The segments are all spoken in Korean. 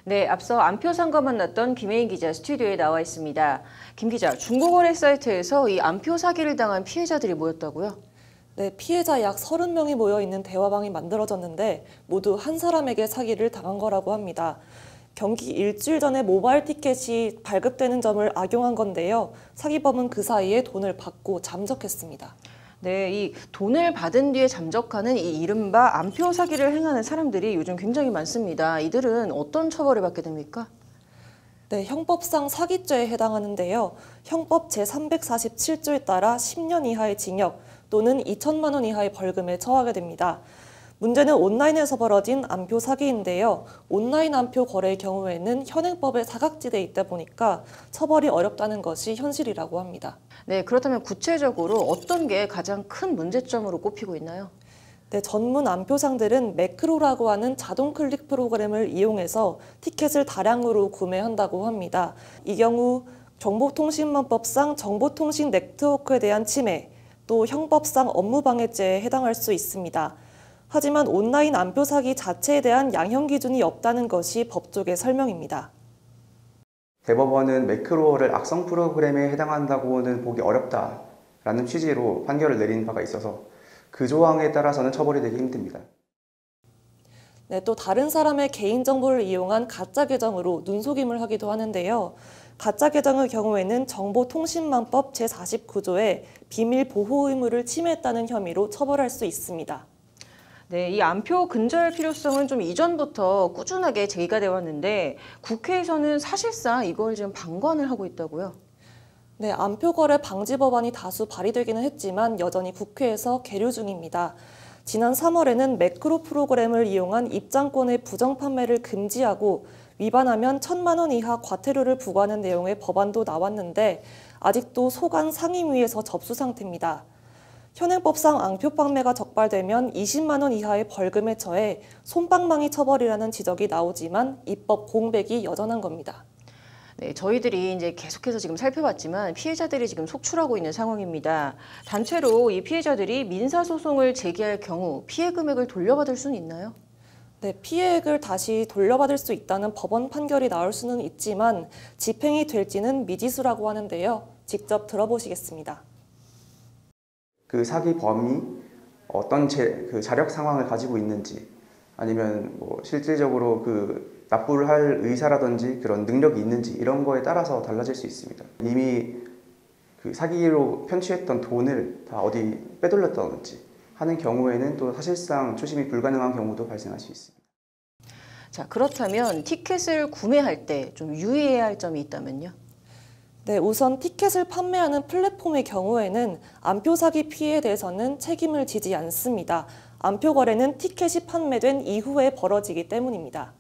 네, 앞서 안표 상과 만났던 김혜인 기자 스튜디오에 나와 있습니다. 김 기자, 중고거래 사이트에서 이 안표 사기를 당한 피해자들이 모였다고요? 네, 피해자 약 30명이 모여 있는 대화방이 만들어졌는데 모두 한 사람에게 사기를 당한 거라고 합니다. 경기 일주일 전에 모바일 티켓이 발급되는 점을 악용한 건데요. 사기범은 그 사이에 돈을 받고 잠적했습니다. 네, 이 돈을 받은 뒤에 잠적하는 이 이른바 안표 사기를 행하는 사람들이 요즘 굉장히 많습니다. 이들은 어떤 처벌을 받게 됩니까? 네, 형법상 사기죄에 해당하는데요. 형법 제347조에 따라 10년 이하의 징역 또는 2천만 원 이하의 벌금에 처하게 됩니다. 문제는 온라인에서 벌어진 안표 사기인데요. 온라인 안표 거래의 경우에는 현행법에 사각지대에 있다 보니까 처벌이 어렵다는 것이 현실이라고 합니다. 네, 그렇다면 구체적으로 어떤 게 가장 큰 문제점으로 꼽히고 있나요? 네, 전문 안표상들은 매크로라고 하는 자동 클릭 프로그램을 이용해서 티켓을 다량으로 구매한다고 합니다. 이 경우 정보통신망법상 정보통신 네트워크에 대한 침해, 또 형법상 업무방해죄에 해당할 수 있습니다. 하지만 온라인 안표 사기 자체에 대한 양형 기준이 없다는 것이 법조계 설명입니다. 대법원은 매크로를 악성 프로그램에 해당한다고는 보기 어렵다라는 취지로 판결을 내린 바가 있어서 그 조항에 따라서는 처벌이 되기 힘듭니다. 네, 또 다른 사람의 개인정보를 이용한 가짜 계정으로 눈속임을 하기도 하는데요. 가짜 계정의 경우에는 정보통신망법 제49조에 비밀 보호 의무를 침해했다는 혐의로 처벌할 수 있습니다. 네, 이 안표 근절 필요성은 좀 이전부터 꾸준하게 제기가 되어 왔는데 국회에서는 사실상 이걸 지금 방관을 하고 있다고요? 네, 안표 거래 방지 법안이 다수 발의되기는 했지만 여전히 국회에서 계류 중입니다. 지난 3월에는 매크로 프로그램을 이용한 입장권의 부정 판매를 금지하고 위반하면 1,000만 원 이하 과태료를 부과하는 내용의 법안도 나왔는데 아직도 소관 상임위에서 접수 상태입니다. 현행법상 앙표 판매가 적발되면 20만 원 이하의 벌금에 처해 솜방망이 처벌이라는 지적이 나오지만 입법 공백이 여전한 겁니다. 네, 저희들이 이제 계속해서 지금 살펴봤지만 피해자들이 지금 속출하고 있는 상황입니다. 단체로 이 피해자들이 민사소송을 제기할 경우 피해 금액을 돌려받을 수는 있나요? 네, 피해액을 다시 돌려받을 수 있다는 법원 판결이 나올 수는 있지만 집행이 될지는 미지수라고 하는데요. 직접 들어보시겠습니다. 그 사기범이 어떤 그 자력 상황을 가지고 있는지 아니면 뭐 실질적으로 그 납부를 할 의사라든지 그런 능력이 있는지 이런 거에 따라서 달라질 수 있습니다. 이미 그 사기로 편취했던 돈을 다 어디 빼돌렸다든지 하는 경우에는 또 사실상 추심이 불가능한 경우도 발생할 수 있습니다. 자, 그렇다면 티켓을 구매할 때 좀 유의해야 할 점이 있다면요? 네, 우선 티켓을 판매하는 플랫폼의 경우에는 안표 사기 피해에 대해서는 책임을 지지 않습니다. 안표 거래는 티켓이 판매된 이후에 벌어지기 때문입니다.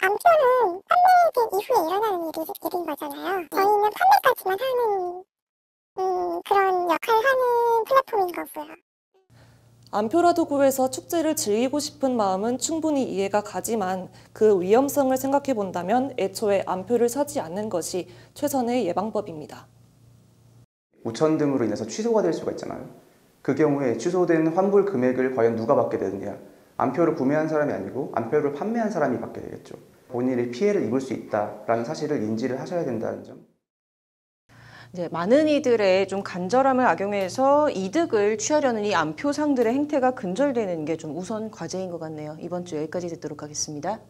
안표는 판매된 이후에 일어나는 일인 거잖아요. 저희는 판매까지만 하는 그런 역할을 하는 플랫폼인 거고요. 안표라도 구해서 축제를 즐기고 싶은 마음은 충분히 이해가 가지만 그 위험성을 생각해 본다면 애초에 안표를 사지 않는 것이 최선의 예방법입니다. 우천 등으로 인해서 취소가 될 수가 있잖아요. 그 경우에 취소된 환불 금액을 과연 누가 받게 되느냐. 안표를 구매한 사람이 아니고 안표를 판매한 사람이 받게 되겠죠. 본인이 피해를 입을 수 있다라는 사실을 인지를 하셔야 된다는 점. 네, 많은 이들의 좀 간절함을 악용해서 이득을 취하려는 이 안표상들의 행태가 근절되는 게 좀 우선 과제인 것 같네요. 이번 주 여기까지 듣도록 하겠습니다.